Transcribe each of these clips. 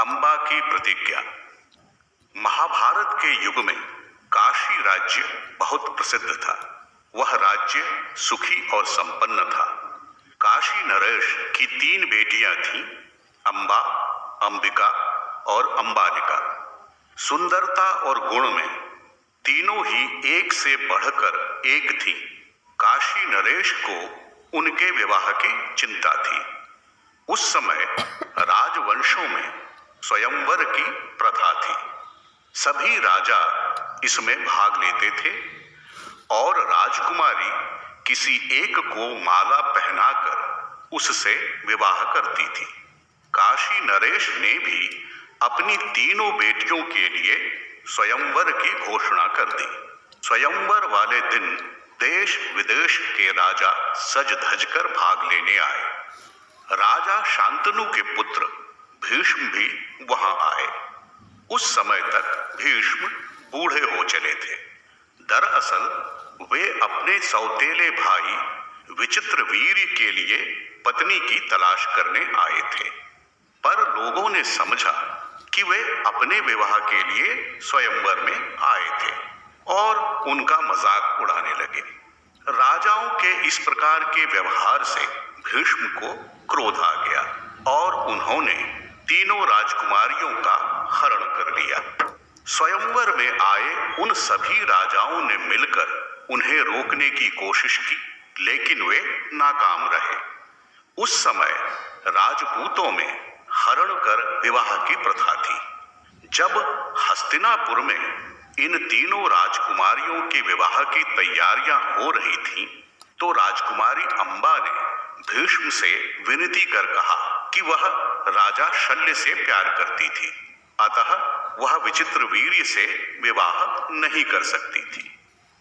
अम्बा की प्रतिज्ञा। महाभारत के युग में काशी राज्य बहुत प्रसिद्ध था। वह राज्य सुखी और संपन्न था। काशी नरेश की 3 बेटियां थीं, अम्बा, अंबिका और अंबालिका। सुंदरता और गुण में तीनों ही एक से बढ़कर एक थीं। काशी नरेश को उनके विवाह की चिंता थी। उस समय राजवंशों में स्वयंवर की प्रथा थी। सभी राजा इसमें भाग लेते थे और राजकुमारी किसी एक को माला पहनाकर उससे विवाह करती थी। काशी नरेश ने भी अपनी तीनों बेटियों के लिए स्वयंवर की घोषणा कर दी। स्वयंवर वाले दिन देश विदेश के राजा सज धज कर भाग लेने आए। राजा शांतनु के पुत्र भीष्म भी वहां आए। उस समय तक भीष्म बूढ़े हो चले थे। दरअसल वे अपने सौतेले भाई विचित्रवीर्य के लिए पत्नी की तलाश करने आए थे, पर लोगों ने समझा कि वे अपने विवाह के लिए स्वयंवर में आए थे और उनका मजाक उड़ाने लगे। राजाओं के इस प्रकार के व्यवहार से भीष्म को क्रोध आ गया और उन्होंने तीनों राजकुमारियों का हरण कर लिया। स्वयंवर में आए उन सभी राजाओं ने मिलकर उन्हें रोकने की कोशिश की, लेकिन वे नाकाम रहे। उस समय राजपूतों में हरण कर विवाह की प्रथा थी। जब हस्तिनापुर में इन तीनों राजकुमारियों के विवाह की तैयारियां हो रही थीं, तो राजकुमारी अम्बा ने भीष्म से विनती कर कहा कि वह राजा शल्य से प्यार करती थी, अतः वह विचित्रवीर्य से विवाह नहीं कर सकती थी।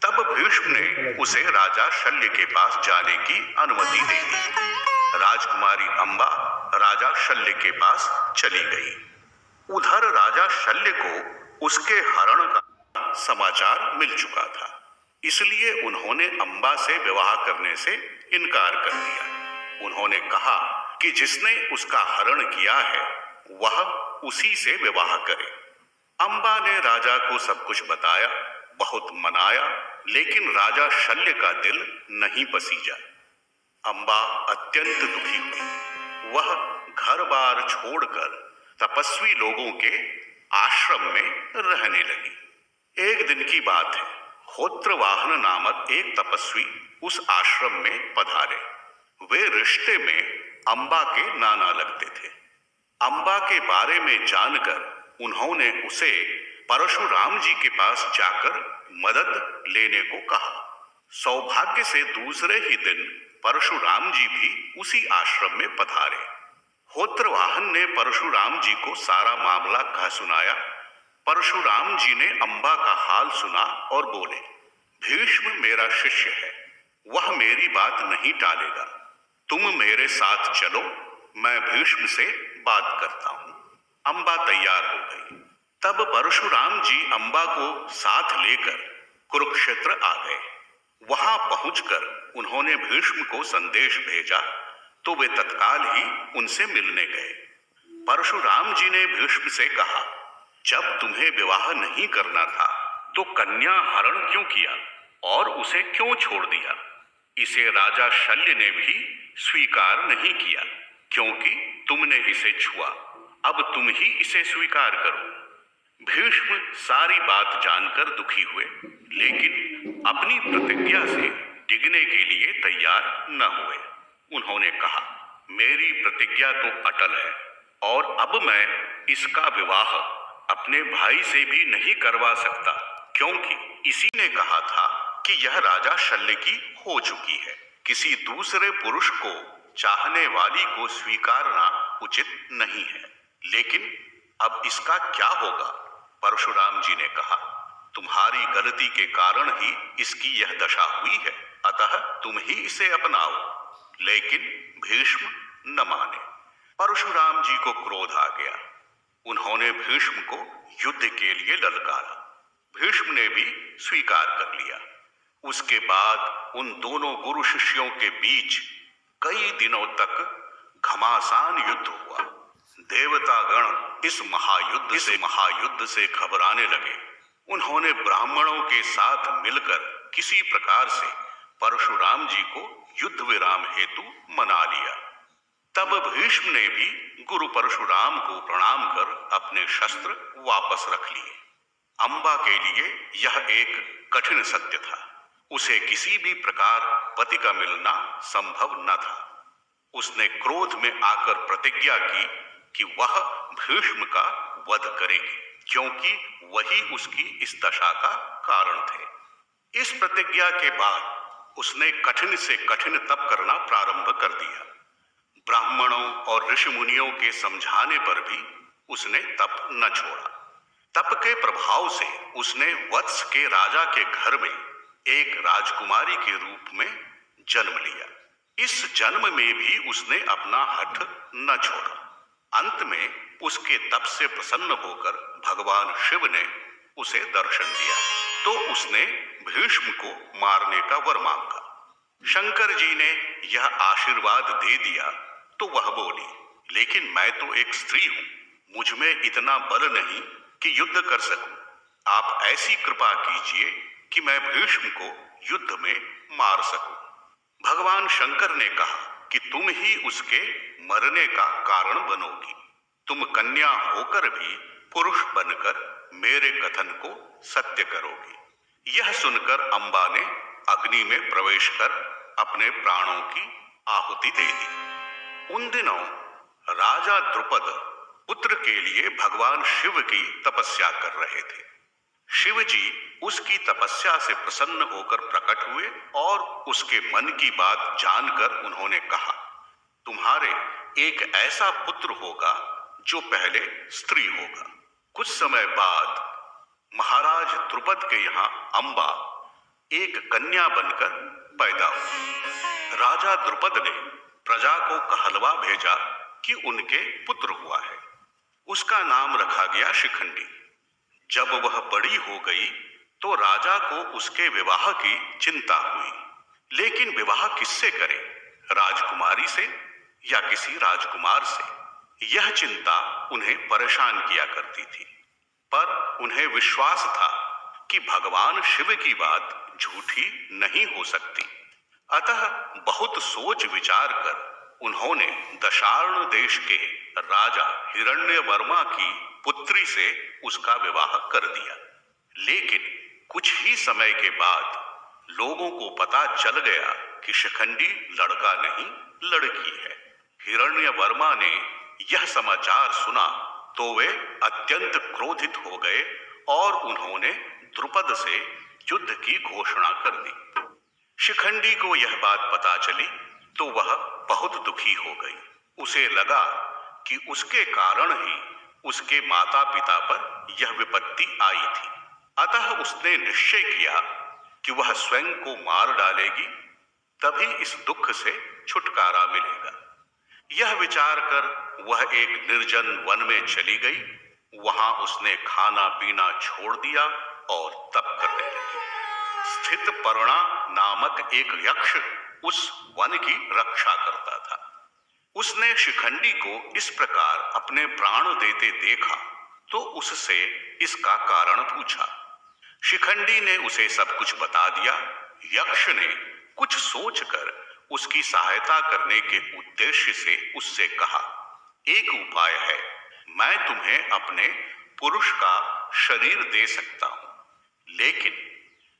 तब भीष्म ने उसे राजा शल्य के पास जाने की अनुमति दे दी। राजकुमारी अम्बा राजा शल्य के पास चली गई। उधर राजा शल्य को उसके हरण का समाचार मिल चुका था, इसलिए उन्होंने अम्बा से विवाह करने से इनकार कर दिया। उन्होंने कहा कि जिसने उसका हरण किया है वह उसी से विवाह करे। अम्बा ने राजा को सब कुछ बताया, बहुत मनाया, लेकिन राजा शल्य का दिल नहीं पसीजा। अम्बा अत्यंत दुखी हुई। वह घर बार छोड़कर तपस्वी लोगों के आश्रम में रहने लगी। एक दिन की बात है, होत्रवाहन नामक एक तपस्वी उस आश्रम में पधारे। वे रिश्ते में अम्बा के नाना लगते थे। अम्बा के बारे में जानकर उन्होंने उसे परशुराम जी के पास जाकर मदद लेने को कहा। सौभाग्य से दूसरे ही दिन परशुराम जी भी उसी आश्रम में पधारे। होत्रवाहन ने परशुराम जी को सारा मामला कह सुनाया। परशुराम जी ने अम्बा का हाल सुना और बोले, भीष्म मेरा शिष्य है, वह मेरी बात नहीं टालेगा। तुम मेरे साथ चलो, मैं भीष्म से बात करता हूं। अम्बा तैयार हो गई। तब परशुराम जी अम्बा को साथ लेकर कुरुक्षेत्र आ गए। वहां पहुंचकर उन्होंने भीष्म को संदेश भेजा, तो वे तत्काल ही उनसे मिलने गए। परशुराम जी ने भीष्म से कहा, जब तुम्हें विवाह नहीं करना था तो कन्या हरण क्यों किया और उसे क्यों छोड़ दिया? इसे राजा शल्य ने भी स्वीकार नहीं किया, क्योंकि तुमने इसे छुआ। अब तुम ही इसे स्वीकार करो। भीष्म सारी बात जानकर दुखी हुए, लेकिन अपनी प्रतिज्ञा से डिगने के लिए तैयार न हुए। उन्होंने कहा, मेरी प्रतिज्ञा तो अटल है और अब मैं इसका विवाह अपने भाई से भी नहीं करवा सकता, क्योंकि इसी ने कहा था कि यह राजा शल्य की हो चुकी है। किसी दूसरे पुरुष को चाहने वाली को स्वीकारना उचित नहीं है। लेकिन अब इसका क्या होगा? परशुराम जी ने कहा, तुम्हारी गलती के कारण ही इसकी यह दशा हुई है, अतः तुम ही इसे अपनाओ। लेकिन भीष्म न माने। परशुराम जी को क्रोध आ गया। उन्होंने भीष्म को युद्ध के लिए ललकारा। भीष्म ने भी स्वीकार कर लिया। उसके बाद उन दोनों गुरु शिष्यों के बीच कई दिनों तक घमासान युद्ध हुआ। देवतागण इस महायुद्ध से घबराने लगे। उन्होंने ब्राह्मणों के साथ मिलकर किसी प्रकार से परशुराम जी को युद्ध विराम हेतु मना लिया। तब भीष्म ने भी गुरु परशुराम को प्रणाम कर अपने शस्त्र वापस रख लिए। अंबा के लिए यह एक कठिन सत्य था। उसे किसी भी प्रकार पति का मिलना संभव न था। उसने क्रोध में आकर प्रतिज्ञा की कि वह भीष्म का वध करेगी, क्योंकि वही उसकी इस दशा का कारण थे। इस प्रतिज्ञा के बाद उसने कठिन से कठिन तप करना प्रारंभ कर दिया। ब्राह्मणों और ऋषि मुनियों के समझाने पर भी उसने तप न छोड़ा। तप के प्रभाव से उसने वत्स के राजा के घर में एक राजकुमारी के रूप में जन्म लिया। इस जन्म में भी उसने अपना हठ न छोड़ा। अंत में उसके तप से प्रसन्न होकर भगवान शिव ने उसे दर्शन दिया, तो उसने भीष्म को मारने का वर मांगा। शंकर जी ने यह आशीर्वाद दे दिया तो वह बोली, लेकिन मैं तो एक स्त्री हूं, मुझ में इतना बल नहीं कि युद्ध कर सकूं। आप ऐसी कृपा कीजिए कि मैं भीष्म को युद्ध में मार सकूं। भगवान शंकर ने कहा कि तुम ही उसके मरने का कारण बनोगी। तुम कन्या होकर भी पुरुष बनकर मेरे कथन को सत्य करोगी। यह सुनकर अंबा ने अग्नि में प्रवेश कर अपने प्राणों की आहुति दे दी। उन दिनों राजा द्रुपद पुत्र के लिए भगवान शिव की तपस्या कर रहे थे। शिव जी उसकी तपस्या से प्रसन्न होकर प्रकट हुए और उसके मन की बात जानकर उन्होंने कहा, तुम्हारे एक ऐसा पुत्र होगा जो पहले स्त्री होगा। कुछ समय बाद महाराज द्रुपद के यहाँ अंबा एक कन्या बनकर पैदा हुई। राजा द्रुपद ने प्रजा को कहलवा भेजा कि उनके पुत्र हुआ है। उसका नाम रखा गया शिखंडी। जब वह बड़ी हो गई तो राजा को उसके विवाह की चिंता हुई, लेकिन विवाह किससे करे, राजकुमारी से या किसी राजकुमार से? यह चिंता उन्हें परेशान किया करती थी, पर उन्हें विश्वास था कि भगवान शिव की बात झूठी नहीं हो सकती। अतः बहुत सोच विचार कर उन्होंने दशार्ण देश के राजा हिरण्यवर्मा की पुत्री से उसका विवाह कर दिया। लेकिन कुछ ही समय के बाद लोगों को पता चल गया कि शिखंडी लड़का नहीं लड़की है। हिरण्यवर्मा ने यह समाचार सुना तो वे अत्यंत क्रोधित हो गए और उन्होंने द्रुपद से युद्ध की घोषणा कर दी। शिखंडी को यह बात पता चली तो वह बहुत दुखी हो गई। उसे लगा कि उसके कारण ही उसके माता पिता पर यह विपत्ति आई थी। अतः उसने निश्चय किया कि वह स्वयं को मार डालेगी, तभी इस दुख से छुटकारा मिलेगा। यह विचार कर वह एक निर्जन वन में चली गई। वहां उसने खाना पीना छोड़ दिया और तप करने लगी। स्थित पर्णा नामक एक यक्ष उस वन की रक्षा करता था। उसने शिखंडी को इस प्रकार अपने प्राण देते देखा तो उससे इसका कारण पूछा। शिखंडी ने उसे सब कुछ बता दिया। यक्ष ने कुछ सोचकर उसकी सहायता करने के उद्देश्य से उससे कहा, एक उपाय है, मैं तुम्हें अपने पुरुष का शरीर दे सकता हूं, लेकिन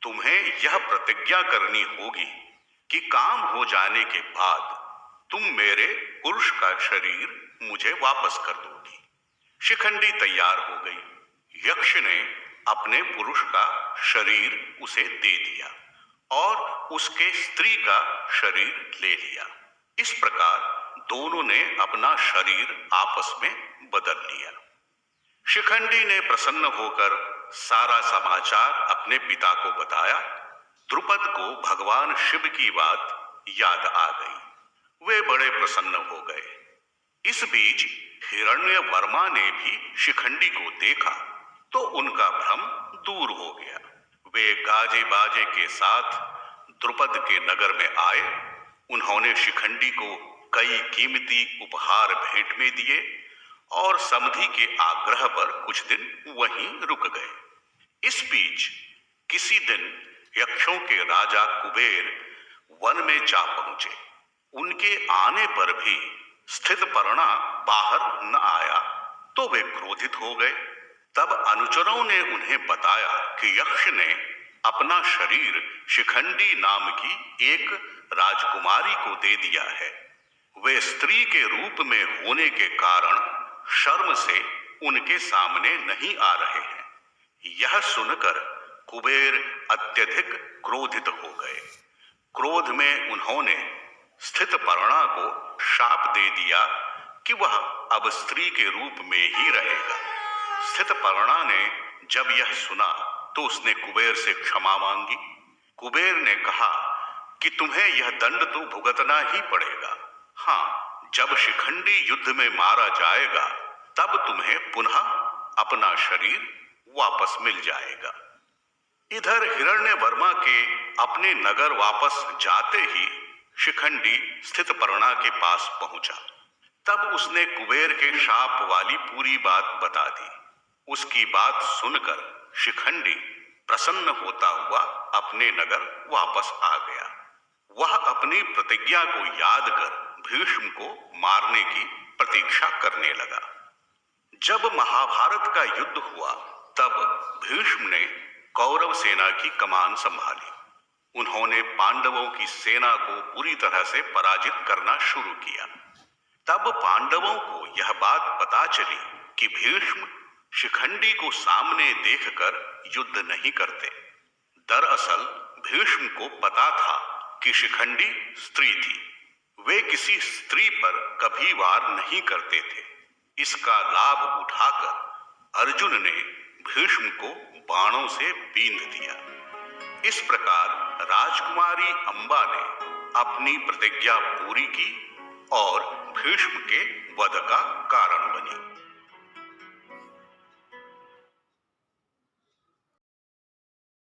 तुम्हें यह प्रतिज्ञा करनी होगी कि काम हो जाने के बाद तुम मेरे पुरुष का शरीर मुझे वापस कर दोगी। शिखंडी तैयार हो गई। यक्ष ने अपने पुरुष का शरीर उसे दे दिया और उसके स्त्री का शरीर ले लिया। इस प्रकार दोनों ने अपना शरीर आपस में बदल लिया। शिखंडी ने प्रसन्न होकर सारा समाचार अपने पिता को बताया। द्रुपद को भगवान शिव की बात याद आ गई। वे बड़े प्रसन्न हो गए। इस बीच हिरण्यवर्मा ने भी शिखंडी को देखा तो उनका भ्रम दूर हो गया। वे गाजे बाजे के साथ द्रुपद के नगर में आए। उन्होंने शिखंडी को कई कीमती उपहार भेंट में दिए और समधि के आग्रह पर कुछ दिन वहीं रुक गए। इस बीच किसी दिन यक्षों के राजा कुबेर वन में जा पहुंचे। उनके आने पर भी स्थितपर्णा बाहर न आया तो वे क्रोधित हो गए। तब अनुचरों ने उन्हें बताया कि यक्ष ने अपना शरीर शिखंडी नाम की एक राजकुमारी को दे दिया है। वे स्त्री के रूप में होने के कारण शर्म से उनके सामने नहीं आ रहे हैं। यह सुनकर कुबेर अत्यधिक क्रोधित हो गए। क्रोध में उन्होंने स्थितपर्णा को शाप दे दिया कि वह अब स्त्री के रूप में ही रहेगा। स्थितपर्णा ने जब यह सुना तो उसने कुबेर से क्षमा मांगी। कुबेर ने कहा कि तुम्हें यह दंड तो भुगतना ही पड़ेगा। हाँ, जब शिखंडी युद्ध में मारा जाएगा तब तुम्हें पुनः अपना शरीर वापस मिल जाएगा। इधर हिरण्यवर्मा के अपने नगर वापस जाते ही शिखंडी स्थितपर्णा के पास पहुंचा। तब उसने कुबेर के शाप वाली पूरी बात बता दी। उसकी बात सुनकर शिखंडी प्रसन्न होता हुआ अपने नगर वापस आ गया। वह अपनी प्रतिज्ञा को याद कर भीष्म को मारने की प्रतीक्षा करने लगा। जब महाभारत का युद्ध हुआ तब भीष्म ने कौरव सेना की कमान संभाली। उन्होंने पांडवों की सेना को पूरी तरह से पराजित करना शुरू किया। तब पांडवों को यह बात पता चली कि भीष्म शिखंडी को सामने देखकर युद्ध नहीं करते। दरअसल भीष्म को पता था कि शिखंडी स्त्री थी। वे किसी स्त्री पर कभी वार नहीं करते थे। इसका लाभ उठाकर अर्जुन ने भीष्म को बाणों से बींध दिया। इस प्रकार राजकुमारी अंबा ने अपनी प्रतिज्ञा पूरी की और भीष्म के वध का कारण बनी।